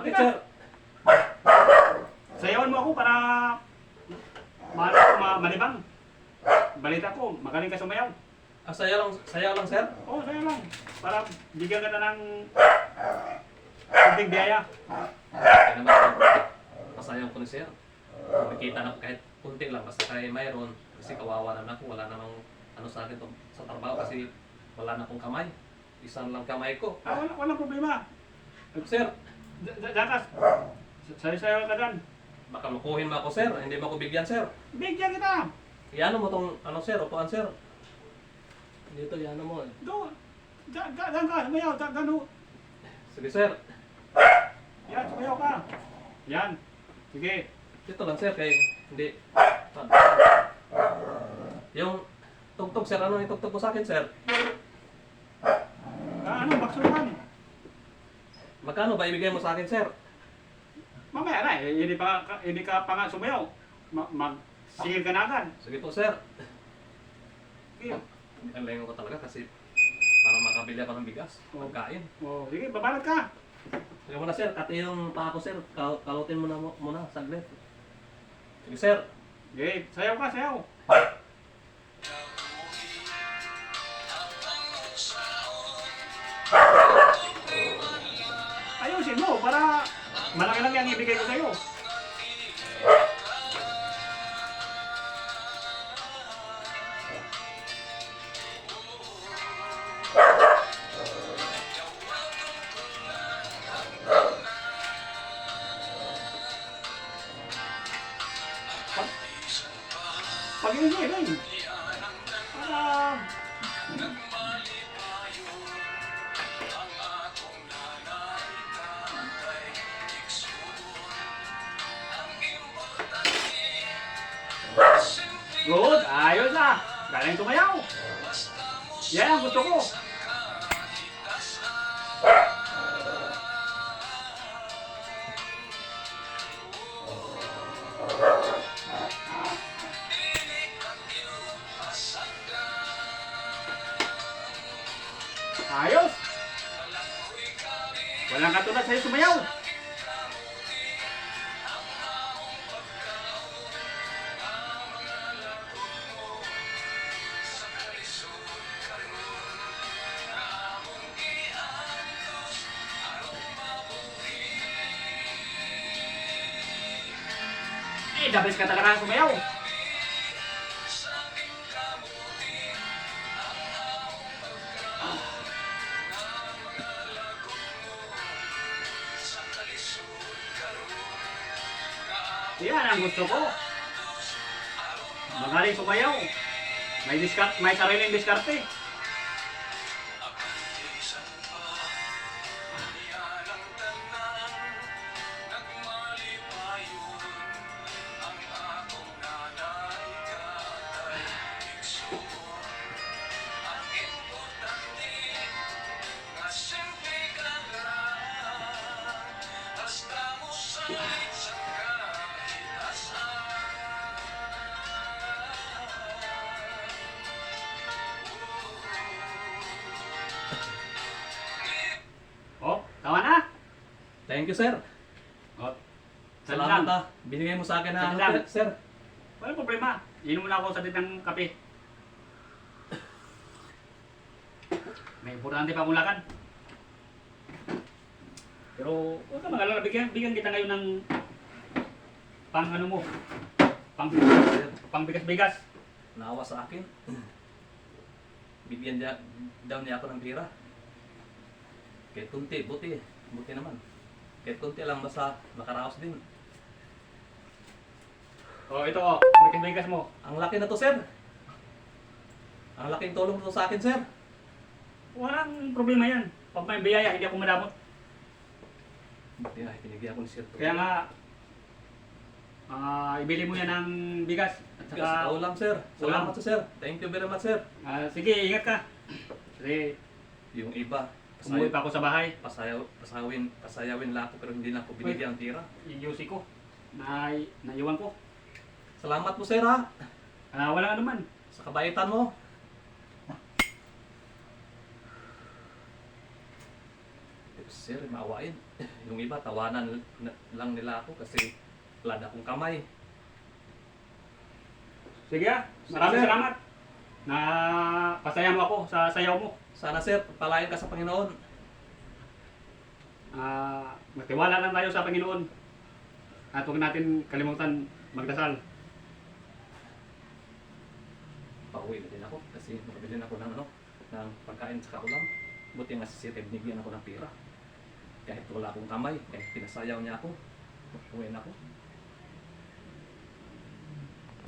Bakit, sir? Sayawan mo ako para malibang. Balita ko, magaling ka sumayaw. Ah, sayaw lang, sir? Oo, sayaw lang. Para bigyan ka na ng kunting biyaya. Kaya naman, sir. Masayaw ko ni sir. Nakikita na kahit kunti lang, basta kaya mayroon. Kasi kawawa naman ako, wala namang ano sa akin to, sa trabaho kasi wala na akong kamay. Isang lang kamay ko. Walang problema. Sir, Jakas, sayaw ka dyan. baka lukuhin mo ako, sir. Hindi mo ako bigyan, sir. Bigyan kita. Iano mo tong, ano, sir, upuan, sir. Dito, iano mo. Doon. Diyan ka, sumayaw. Gano. Sige, sir. Yan, sumayaw ka. Yan. Sige. Dito lang, sir, kay hindi. Yung tugtog, sir, ano yung tugtog mo sa akin, sir? Ano, baksuhan. Magkano ba ibigay mo sa akin, sir? Mamaya na, hindi ka pa nga sumayaw. Magsingil ka na agad. Sige po, sir. Sige. Ang lingon ko talaga kasi para makabili ako ng bigas, pagkain. Oh, sige, babalot ka. Sige muna, sir. Kati yung paa ko, sir. Kalutin mo na muna, saglit. Sige, sir. Sige, sayaw ka, sayaw. Ayusin mo para malaki lang yung ibigay ko sa'yo. Pag-iingay din. Para good, ayos na. Galing tumayaw. Yan ang gusto ko. Ayos. Walang katulad sa'yo sumayaw. The best ka talaga sumayaw. Yan ang gusto ko. Magaling sumayaw. May sariling diskarte. Oh, tama na. Thank you, sir. Oh, Salamat ha. Binigay mo sa akin na Sandali. ano, sir. Walang problema. Inom muna ako sa ng kape. May importante pa akong lakad. Pero huwag ka mag-alala. Bigyan kita ngayon ng pang ano mo. Pang bigas-bigas. Naawa sa akin. Bibigyan daw niya ako ng pira. Kahit kunti, buti naman. Kahit kunti lang, basta makaraos din. Oh, ito oh. Bigas mo. Ang laki na to, sir. Ang laking tulong to sa akin, sir. Walang problema yan. Pag may biyaya, hindi ako madamot. Buti na, pinigyan ako ni sir. Kaya nga, ibili mo yan ng bigas. At Bigas, saka, ikaw lang, sir. Salamat sa sir. Thank you very much, sir. sige, ingat ka. Kasi Yung iba, umuwi pa ako sa bahay. pasayawin lang ako pero hindi na ako binigyan ng tira. Yung Yossi ko, naiwan ko. Salamat po, sir, ha. Wala naman. Sa kabaitan mo. Sir, maawain. Yung iba, tawanan lang nila ako kasi wala na akong kamay. Sige ah, maraming Sir. salamat. Na pasaya mo ako sa sayaw mo. Sana sir, palayan ka sa Panginoon. Magtiwala lang tayo sa Panginoon. At huwag natin kalimutan magdasal. Pauwi na din ako kasi makabili na ako ng pagkain sa ulam. Buti nga si Sir, binigyan ako ng pera. Kahit wala akong kamay, kahit pinasayaw niya ako, uwi na ako.